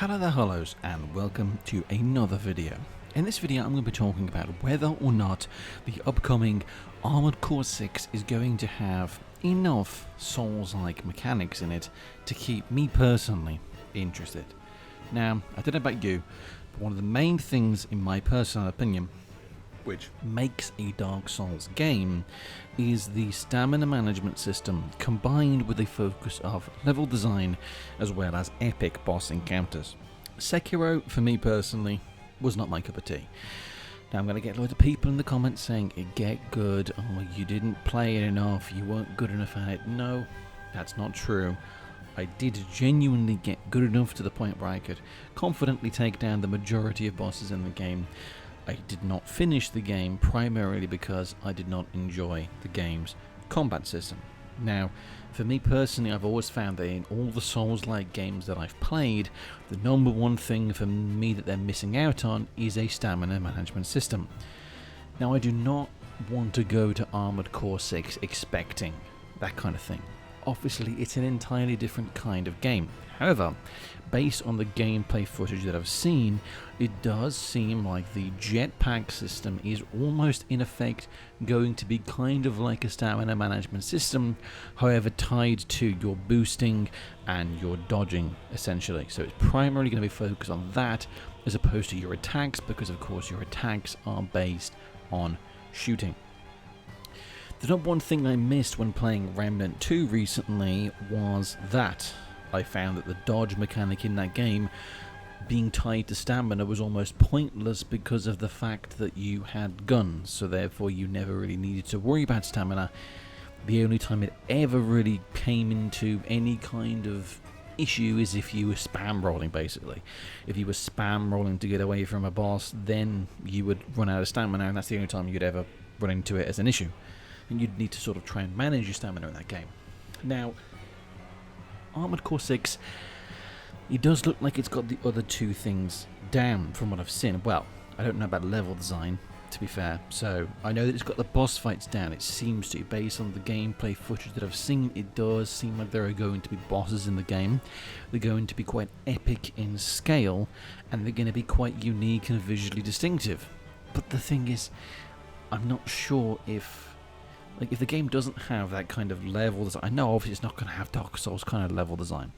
Hello there Hollows, and welcome to another video. In this video I'm going to be talking about whether or not the upcoming Armored Core 6 is going to have enough Souls-like mechanics in it to keep me personally interested. Now, I don't know about you, but one of the main things in my personal opinion which makes a Dark Souls game is the stamina management system combined with a focus of level design as well as epic boss encounters. Sekiro, for me personally, was not my cup of tea. Now I'm going to get loads of people in the comments saying, get good, oh you didn't play it enough, you weren't good enough at it. No, that's not true. I did genuinely get good enough to the point where I could confidently take down the majority of bosses in the game. I did not finish the game primarily because I did not enjoy the game's combat system. Now, for me personally, I've always found that in all the Souls-like games that I've played, the number one thing for me that they're missing out on is a stamina management system. Now, I do not want to go to Armored Core 6 expecting that kind of thing. Obviously, it's an entirely different kind of game. However, based on the gameplay footage that I've seen, it does seem like the jetpack system is almost in effect going to be kind of like a stamina management system, however tied to your boosting and your dodging essentially. So it's primarily going to be focused on that as opposed to your attacks, because of course your attacks are based on shooting. The number one thing I missed when playing Remnant 2 recently was that I found that the dodge mechanic in that game being tied to stamina was almost pointless because of the fact that you had guns, so therefore you never really needed to worry about stamina. The only time it ever really came into any kind of issue is if you were spam rolling, basically. If you were spam rolling to get away from a boss, then you would run out of stamina, and that's the only time you'd ever run into it as an issue. And you'd need to sort of try and manage your stamina in that game. Now, Armored Core 6, it does look like it's got the other two things down from what I've seen. Well, I don't know about level design, to be fair, so I know that it's got the boss fights down. It seems to, based on the gameplay footage that I've seen, it does seem like there are going to be bosses in the game. They're going to be quite epic in scale, and they're going to be quite unique and visually distinctive. But the thing is, I'm not sure if the game doesn't have that kind of level design. I know obviously it's not going to have Dark Souls kind of level design,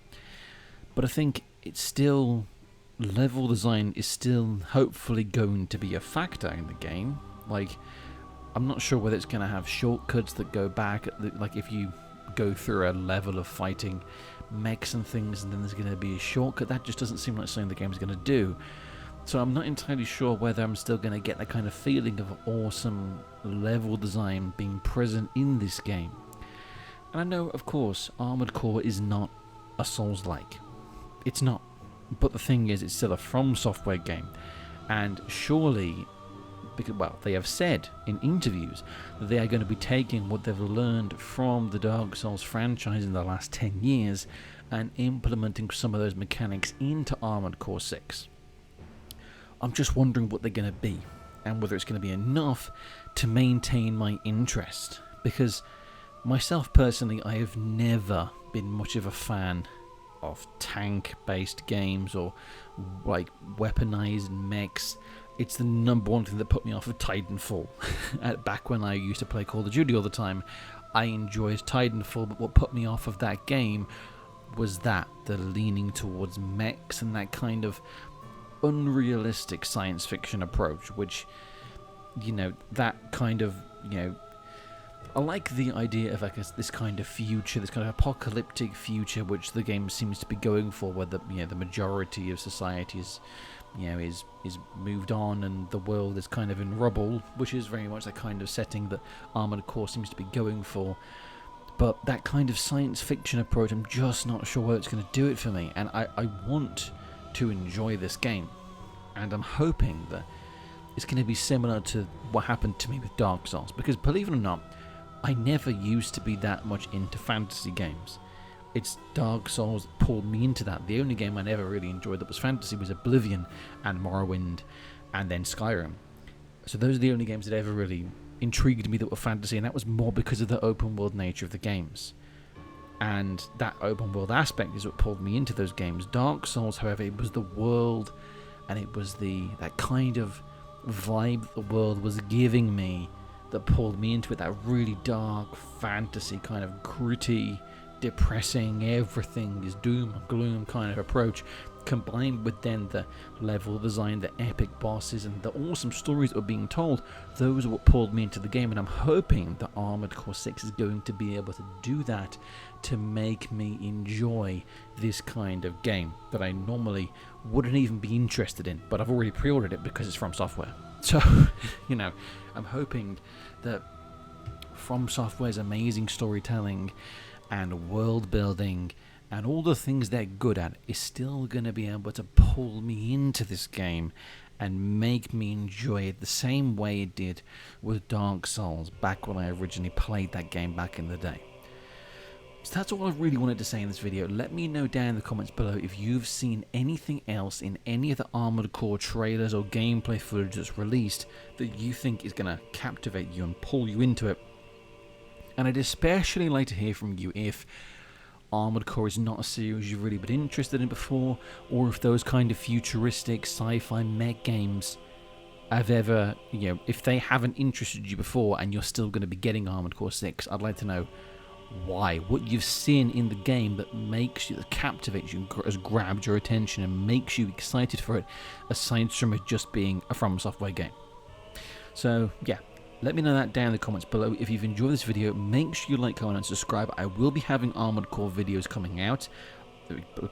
but I think it's still, level design is still hopefully going to be a factor in the game. Like, I'm not sure whether it's going to have shortcuts that go back, like if you go through a level of fighting mechs and things and then there's going to be a shortcut. That just doesn't seem like something the game's going to do. So I'm not entirely sure whether I'm still going to get that kind of feeling of awesome level design being present in this game. And I know, of course, Armored Core is not a Souls-like. It's not. But the thing is, it's still a From Software game. And surely, because, well, they have said in interviews that they are going to be taking what they've learned from the Dark Souls franchise in the last 10 years and implementing some of those mechanics into Armored Core 6. I'm just wondering what they're going to be and whether it's going to be enough to maintain my interest, because myself personally, I have never been much of a fan of tank-based games or like weaponized mechs. It's the number one thing that put me off of Titanfall. Back when I used to play Call of Duty all the time, I enjoyed Titanfall, but what put me off of that game was the leaning towards mechs and that kind of unrealistic science fiction approach, which, that kind of, I like the idea of like this kind of future, this kind of apocalyptic future, which the game seems to be going for, where the majority of society is moved on and the world is kind of in rubble, which is very much the kind of setting that Armored Core seems to be going for. But that kind of science fiction approach, I'm just not sure whether it's going to do it for me, and I want to enjoy this game, and I'm hoping that it's going to be similar to what happened to me with Dark Souls, because believe it or not, I never used to be that much into fantasy games. It's Dark Souls that pulled me into that. The only game I never really enjoyed that was fantasy was Oblivion and Morrowind and then Skyrim. So those are the only games that ever really intrigued me that were fantasy, and that was more because of the open world nature of the games. and that open world aspect is what pulled me into those games. Dark Souls, however, it was the world, and it was that kind of vibe the world was giving me that pulled me into it. That really dark fantasy, kind of gritty, depressing, everything is doom and gloom kind of approach, combined with then the level design, the epic bosses, and the awesome stories that were being told. Those are what pulled me into the game, and I'm hoping that Armored Core 6 is going to be able to do that to make me enjoy this kind of game that I normally wouldn't even be interested in, but I've already pre-ordered it because it's From Software. So, you know, I'm hoping that From Software's amazing storytelling and world building and all the things they're good at is still going to be able to pull me into this game and make me enjoy it the same way it did with Dark Souls back when I originally played that game back in the day. So that's all I really wanted to say in this video. Let me know down in the comments below if you've seen anything else in any of the Armored Core trailers or gameplay footage that's released that you think is going to captivate you and pull you into it. And I'd especially like to hear from you if Armored Core is not a series you've really been interested in before, or if those kind of futuristic sci-fi mech games have ever, if they haven't interested you before and you're still going to be getting Armored Core 6, I'd like to know why. What you've seen in the game that captivates you, has grabbed your attention and makes you excited for it, aside from it just being a From Software game. So yeah, let me know that down in the comments below. If you've enjoyed this video, make sure you like, comment, and subscribe. I will be having Armored Core videos coming out.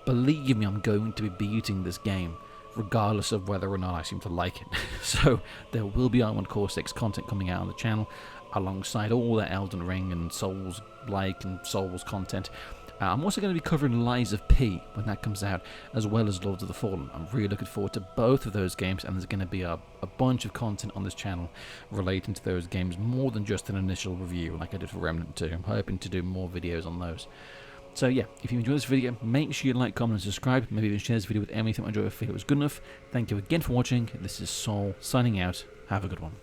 Believe me, I'm going to be beating this game, regardless of whether or not I seem to like it. So there will be Armored Core 6 content coming out on the channel, alongside all the Elden Ring and Souls-like and Souls content. I'm also going to be covering Lies of P when that comes out, as well as Lords of the Fallen. I'm really looking forward to both of those games, and there's going to be a bunch of content on this channel relating to those games, more than just an initial review like I did for Remnant 2. I'm hoping to do more videos on those. So yeah, if you enjoyed this video, make sure you like, comment, and subscribe. Maybe even share this video with anyone you think might enjoy it if it was good enough. Thank you again for watching. This is Soul signing out. Have a good one.